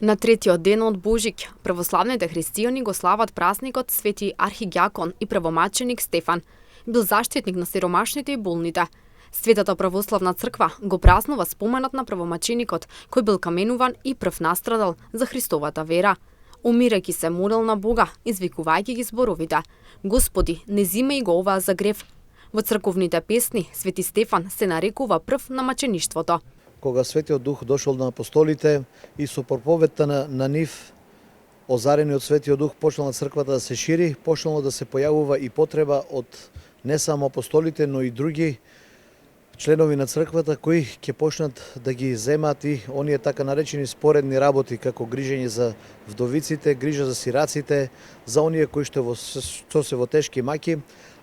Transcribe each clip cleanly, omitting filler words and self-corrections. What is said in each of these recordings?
На третиот ден од Божик, православните христијани го слават празникот Свети архидиакон и правомаченик Стефан. Бил заштитник на сиромашните и болните. Светата православна црква го празнува споменот на правомаченикот, кој бил каменуван и прв настрадал за Христовата вера. Умирајќи се молел на Бога, извикувајќи ги зборовите: Господи, не зимај го оваа за грев. Во црковните песни Свети Стефан се нарекува прв на мачеништвото. Кога Светиот Дух дошол на апостолите и со проповедта на нив, озарени од Светиот Дух, почнала црквата да се шири, почнало да се појавува и потреба од не само апостолите, но и други членови на црквата кои ќе почнат да ги земат и оние така наречени споредни работи, како грижење за вдовиците, грижа за сираците, за оние кои што се во тешки маки,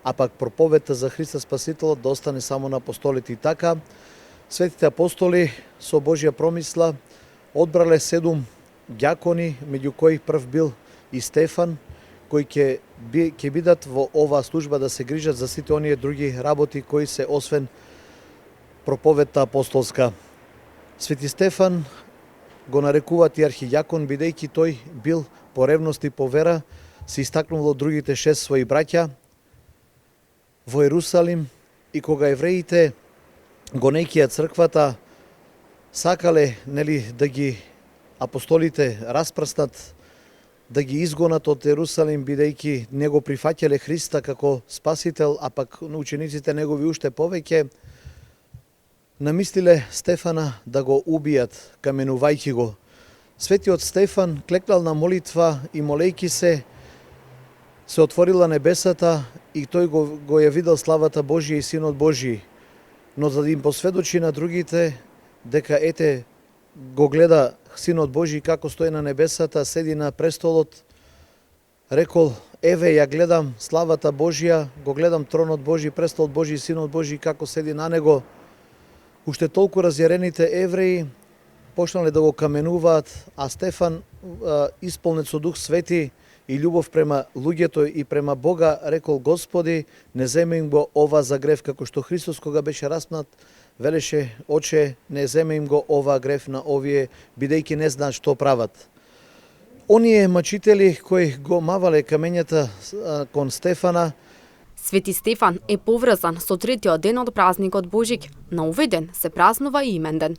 а пак проповедта за Христа Спасителот да остане само на апостолите. И така, светите апостоли со Божја промисла одбрале 7 ѓакони, меѓу кои прв бил и Стефан, кои ќе бидат во оваа служба да се грижат за сите оние други работи кои се освен проповедта апостолска. Свети Стефан го нарекуваат и архидиакон, бидејќи тој бил по ревност и по вера се истакнувал од другите 6 своји браќа во Ерусалим, и кога евреите гонејќи ја црквата сакале да ги апостолите распрснат, да ги изгонат од Ерусалим, бидејќи не го прифаќале Христа како спасител, а пак учениците негови уште повеќе, намислиле Стефана да го убијат, каменувајќи го. Светиот Стефан клекнал на молитва и молејќи се отворила небесата и тој го ја видел славата Божија и Синот Божји. Но за да им посведочи на другите дека ете го гледа Синот Божји како стои на небесата, седи на престолот, рекол: еве ја гледам славата Божја, го гледам тронот Божји, престолот Божји, Синот Божји како седи на него. Уште толку разјарените евреи почнале да го каменуваат, а Стефан, исполнет со Дух Свети и љубов према луѓето и према Бога, рекол: Господи, не земе им го ова за грев, како што Христос кога беше распнат велеше: Оче, не земе им го ова грев на овие, бидејќи не знаат што прават. Оние мачители кои го мавале камењата кон Стефана. Свети Стефан е поврзан со третиот ден од празникот Божик. На овој ден се празнува и имен ден.